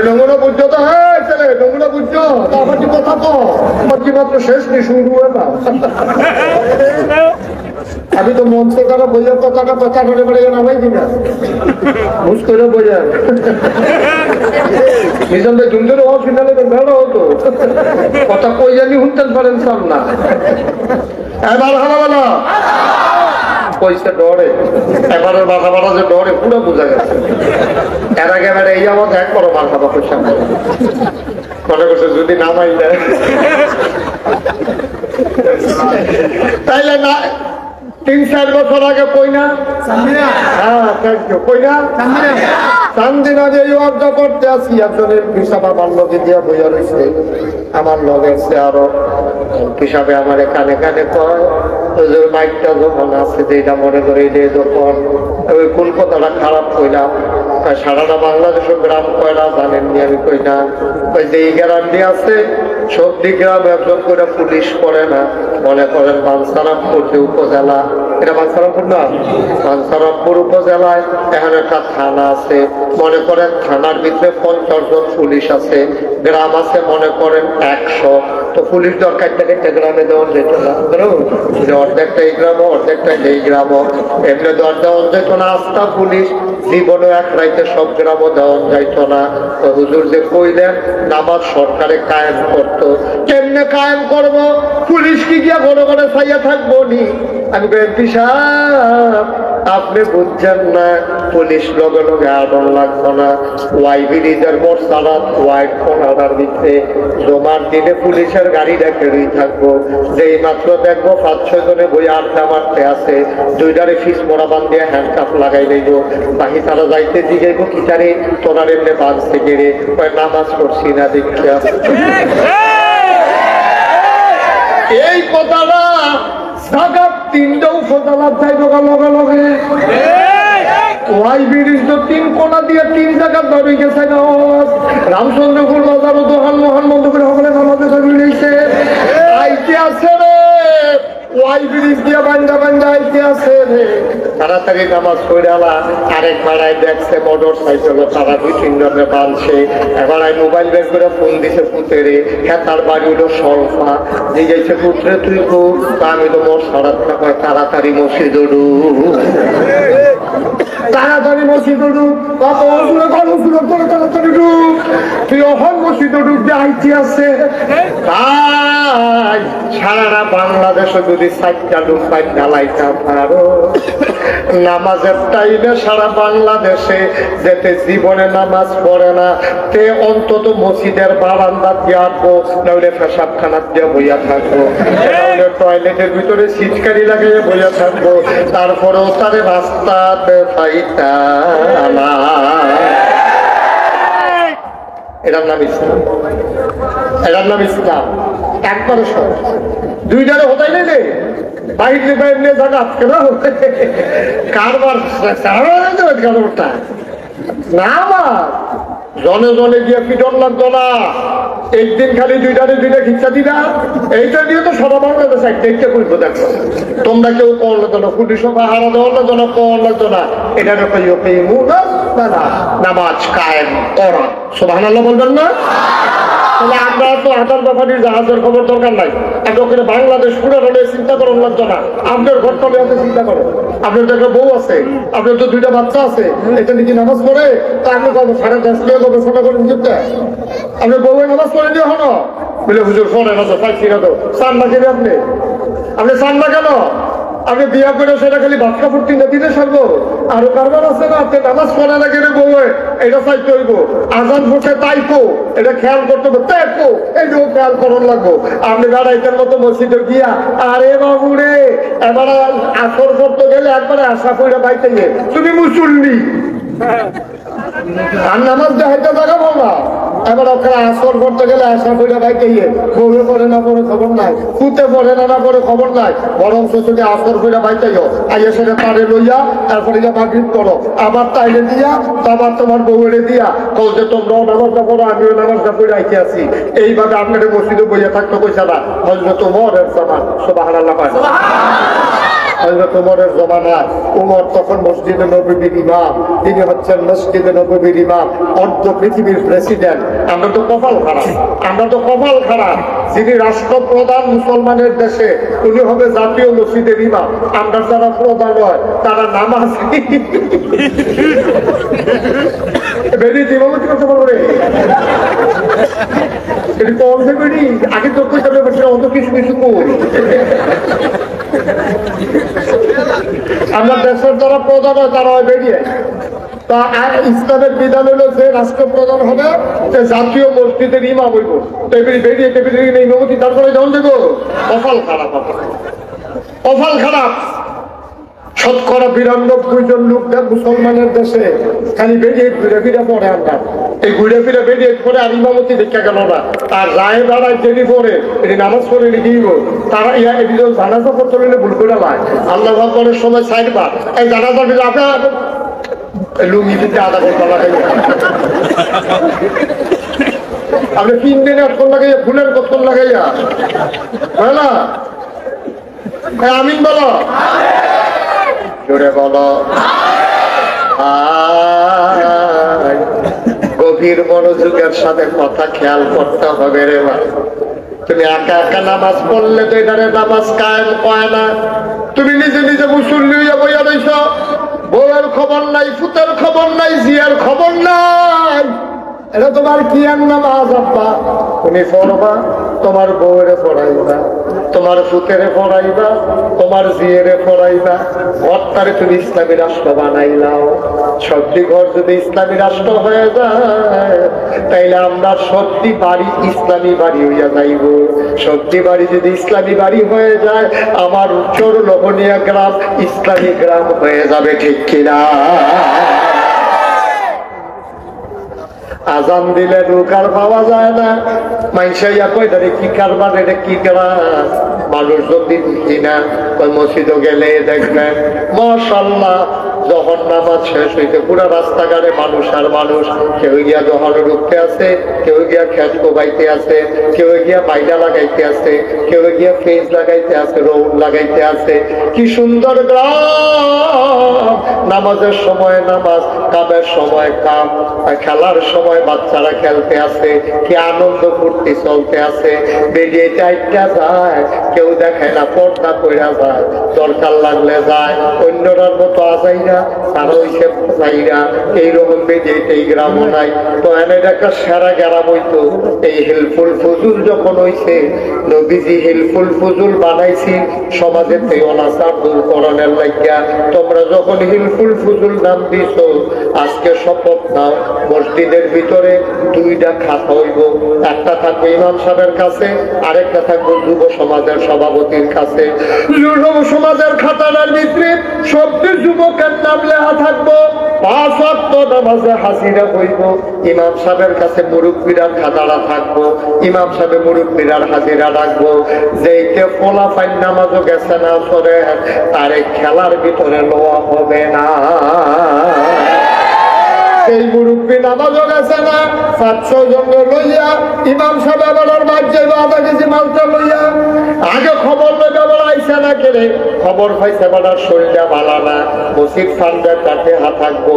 নমুনা বুঝছো তো? হ্যাঁ ছেলে, নমুনা বুঝছো? আমার কি কথা তো আমার কি মাত্র শেষ নেই, শুরু হয় না। আমি তো মঞ্চ তারা বইয়ার কথাটা চাকরে বেড়ে নামাই দিনা বুঝ করে বইয়ার নিজাম ভাই দুজন সিনালে ভালো হতো কথা কই জানি শুনতেন পারেন সব না। এবার ভালো ভালো পয়সা ডরে, এবারের মাথা মাথা যে ডরে পুরো বোঝা গেছে। এর আগে এবারে এই আমার একবারও মাথা বা পয়সা মনে করছে যদি নামাই দেয় তাইলে না 3-4 বছর আগে কই না চান্দিনা যে অর্জন করতে আসি একজনের হিসাব আমার লগে দিয়া বইয়া রয়েছে। আমার লগে সে আরো হিসাবে আমার কানে কানে কয় মাইকটা যখন আছে যেটা মনে করি যে যখন ওই কোন কথাটা খারাপ কইলাম সারাটা বাংলাদেশের গ্রাম কয়লা জানেননি আমি কই না ওই যে এই গ্রামটি আছে সবদি গ্রাম একজন করে পুলিশ করে না। মনে করেন বাঞ্ছারামপুর যে উপজেলা, এটা বাঞ্ছারামপুর না, বাঞ্ছারামপুর উপজেলায় এখন একটা থানা আছে। মনে করেন থানার ভিতরে 50 জন পুলিশ আছে, গ্রাম আছে মনে করেন 100। তো পুলিশ দরকার থেকে গ্রামে দেওয়া যেত না, অর্ধেকটা এই গ্রাম অর্ধেকটা এই গ্রাম, এমনি দর দেওয়া যেত না। আস্থা পুলিশ জীবনে এক রাইতে সব গ্রামও দেওয়া যাইত না। হুজুর যে কইলেন নামাজ সরকারে কায়েম করতো, কেমনে কায়েম করব? পুলিশ কি গিয়া ঘরে ঘরে ছাইয়া থাকবো নি? আমি এমপি সাহেব আপনি বুঝছেন না, পুলিশ লগে লগে আদর লাগবো না। ওয়াই ব্রিজের মোট সারা ওয়াইট কোনার ভিতরে জমার দিনে পুলিশের গাড়িটা কেড়েই থাকবো। যেই মাত্র দেখবো 5-6 জনে বই আড্ডা মারতে আছে, দুইটারে ফিস মোড়া বান দিয়ে হ্যান্ডকাপ লাগাই দেব। বাহি তারা যাইতে জিগাইব কি তারে তোরার এমনি বাঁধতে গেড়ে নামাজ পড়ছি না দেখিয়া। এই কথাটা জাগাত 3টা উপজেলার যাইব লগে লগে। ওয়াই ব্রিজ তো 3 কোনা দিয়ে 3 জায়গা ধরে গেছে। রামচন্দ্রপুর বাজার দোকান মোহন মন্দির সকলে নামাজে ধরিয়েছে আইতে আছে রে। ওয়াই ব্রিজ দিয়ে বান্ধা বান্ধা আইতে আছে রে। তাড়াতাড়ি নামাজ পড়ে আলা। আরেক ভাড়ায় দেখছে মোটর সাইকেল, তারা 2-3 জনে বাঁধছে। এবার মোবাইল বের করে ফোন দিছে পুতেরে, হ্যাঁ তার বাড়ি হলো সলফা। জিজ্ঞাসা পুত্রে তুই খুব, আমি তো মোট সারাত না, তাড়াতাড়ি মসজিদ উঠু, তাড়াতাড়ি মসজিদ উঠু, তাড়াতাড়ি ঢুক, তুই অহন মসজিদ ঢুক যে আইতে আছে। তাই সারা বাংলাদেশে যদি 4টা ডুবাই ঢালাইতে পারো, নামাজের টাইমে সারা বাংলাদেশে যেতে জীবনে নামাজ পড়ে না তে অন্তত মসজিদের বারান্দা দিয়ে আসবো, নাহলে পেশাবখানা দিয়ে বইয়া থাকবো, নাহলে টয়লেটের ভিতরে সিটকারি লাগিয়ে বইয়া থাকবো, তারপরেও তারে রাস্তাতে পাইতা না। এটার নাম ইসলাম, এটার নাম ইসলাম। একবারে সহজ, 2টারে হতাই নেই বাইরে বাইরে নিয়ে জায়গা আজকে না কারবার কারবারটা না আমার জনে জনে গিয়ে পিটন লাগতো না। একদিন খালি 2টারে 2টা খিচ্ছা দিলা, এইটা দিয়ে তো সারা বাংলাদেশ একটা করবো। দেখো তোমরা কেউ কর লাগতো না, পুলিশ হারা দেওয়ার লাগতো না, কর লাগতো না। এটা নামাজ কায়েম করা, সুবহানাল্লাহ বলবেন না? তাহলে আমরা তো হাজার ব্যাপারী জাহাজের খবর দরকার নাই। আপনার বাংলাদেশ পুরো হলে চিন্তা করার লাগতো না। আপনার ঘর তলে আপনি চিন্তা করেন, আপনার তো একটা বউ আছে, আপনার তো 2টা বাচ্চা আছে, এটা নাকি নামাজ পড়ে তা আপনি $10.5 লাখ গবেষণা করেন যেতে আপনার বউয়ের নামাজ পড়ে দিয়ে হলো বলে হুজুর পড়ে না তো পাইছি না তো চান না কেন আপনি চান না কেন? আপনি বিয়া করে সেটা খালি ভাত কাপড় 3টা দিতে সারবো। আরো কারবার আছে না, আপনি নামাজ পড়ে না কেন বউয়ে এটা চাইতে হইব। আজান পড়ছে তাইকো, এটা খেয়াল করতে হবে, তাইকো এইটাও খেয়াল করার লাগবো। আপনি বেড়াইতের মতো মসজিদে গিয়া আরে বাবু রে এবার আসর করতে গেলে একবারে আশা করে বাইতে গিয়ে তুমি মুসল্লি আর নামাজ দেখাইতে জায়গা বলবা। এবার ওখানে আসর করতে গেলে আশা করে বাইতে গিয়ে বউয়ে পড়ে না পড়ে খবর নাই, পুঁতে পড়ে না পড়ে খবর নাই, বরং তুমি আসর করে বাইতে যাও, আইয়া সেটা তারে লইয়া তারপরে যা মাগরিব করো, আবার তাইলে দিয়া আবার তোমার বউরে দিয়া কল যে তোমরাও নামাজটা পড়ো আমিও নামাজটা পড়ে আইতে আছি। এইভাবে আপনাদের মসজিদে বইয়া থাকতে পয়সা না হজরত ওমর এর জামান, সুবহানাল্লাহ পায়। হযরত ওমরের জমানায় ওমর তখন মসজিদে নববীর ইমাম, তিনি হচ্ছেন মসজিদে নববীর ইমাম, অর্ধ পৃথিবীর প্রেসিডেন্ট। আমরা তো কপাল খারাপ, যিনি রাষ্ট্রপ্রধান মুসলমানের দেশে উনি হবে জাতীয় মসজিদের ইমাম। আমরা যারা প্রধান হয় তারা নামাজ বেরিয়ে জীবনটি করতে পারবে আগে তো অত কিছু করি। আমরা দেশের যারা প্রধান হয় তারা হয় বেরিয়ে। তা ইসলামের বিধান হলো যে রাষ্ট্রপ্রধান হবে সে জাতীয় মসজিদের ইমাম হইব। বেরিয়ে ইমামতি তারপরে যখন দেবো কপাল খারাপ। শতকরা 92 জন লোক মুসলমানের দেশে খালি বেরিয়ে ঘুরে ফিরে পড়ে। আমরা এই ঘুরে ফিরে বেরিয়ে পড়ে আর ইমামতি দেখা গেল না। তার রায় দাঁড়ায় দেরি পড়ে এটি নামাজ পড়ে লিখিব। তারা এটি যখন জানাজা করতে হলে ভুল করে লায় আল্লাহ ভাগবানের সময় সাইডবার এই জানাজা দিলে আপনার লুঙ্গি দিতে আধা ঘন্টা লাগাই। আপনি 3 দিনে কখন লাগাইয়া ফুলের কখন লাগাইয়া হয় না? আমিন বলো, জোরে বলো। গভীর মনোযোগের সাথে কথা খেয়াল করতে হবে রে ভাই। তুমি একা একা নামাজ পড়লে তো এটারে নামাজ কায়েম হয় না। তুমি নিজে নিজে মুসল্লি হইয়া বইয়া রইছ, বউয়ের খবর নাই, ফুতের খবর নাই, জিয়ার খবর নাই। এটা তোমার কি আর নামাজ আব্বা? তুমি পড়বা, তোমার বউরে পড়াইবা, তোমার ফুতেরে পড়াইবা, তোমার জিয়েরে পড়াইবা। ঘরটারে তুমি ইসলামী রাষ্ট্র বানাইলাও। সত্যি ঘর যদি ইসলামী রাষ্ট্র হয়ে যায় তাইলে আমরা সত্যি বাড়ি ইসলামী বাড়ি হইয়া যাইব। সত্যি বাড়ি যদি ইসলামী বাড়ি হয়ে যায় আমার উচ্চর লোভনীয় গ্রাম ইসলামী গ্রাম হয়ে যাবে, ঠিক কিনা? আজান দিলে রুকার পাওয়া যায় না। মাইশাইয়া কই ধরে কি কারবার, এটা কি করা? মানুষ যদি বুঝি না ওই মসজিদে গেলে দেখবেন মাশাআল্লাহ যখন নামাজ শেষ হইতে পুরো রাস্তাঘাটে মানুষ আর মানুষ। কেউ গিয়া যখন রুখতে আছে, কেউ গিয়া খেত কোবাইতে আছে, কেউ গিয়া বাইডা লাগাইতে আছে, কেউ গিয়া ফেস লাগাইতে আছে, রৌন লাগাইতে আছে। কি সুন্দর গ্রাম! নামাজের সময় নামাজ, কামের সময় কাম, খেলার সময় বাচ্চারা খেলতে আছে, কি আনন্দ ফুর্তি চলতে আছে। বেরিয়ে চাইটা যায়, কেউ দেখায় না, পর্দা কইরা যায়, দরকার লাগলে যায়। অন্যরার মতো আজাই না, তারা হইছে যাইরা। এইরকম বেরিয়ে এই গ্রামও নাই। তো এনে একটা সেরা গ্রাম হইতো এই হেলফুল ফজুল যখন হইছে। নবীজি হেলফুল ফজুল বানাইছি সমাজের থেকে অনাচার দূর করানোর লাগিয়া। তোমরা যখন হেলফুল ফজুল নাম দিছ, আজকে শপথ নাও মসজিদের ভিতরে 2টা খাতা হইব। একটা থাকবে ইমাম সাহেবের কাছে, আরেকটা থাকবে যুব সমাজের সভাপতির কাছে। যুব সমাজের খাতাটার ভিতরে সবটি যুবকের নাম লেখা থাকবো। 5 ওয়াক্ত নামাজে হাজিরা হইব। ইমাম সাহেবের কাছে মুরব্বীরা খাতাটা থাকবো। ইমাম সাহেব মুরব্বীরার হাজিরা রাখবো। যেইকে ফলাফাইন নামাজও গেছে না সরে তারে খেলার ভিতরে লওয়া হবে না। সেই মুরব্বী নামাজও গেছে না, 700 জন লইয়া ইমাম সাহেব আবার বাজ্যে আধা কেজি মালটা লইয়া আগে খবর লইবে আবার আইসা না কেড়ে খবর পাইছে আবার শরীরটা ভালো না। মসজিদ ফান্ডের কাছে থাকবো।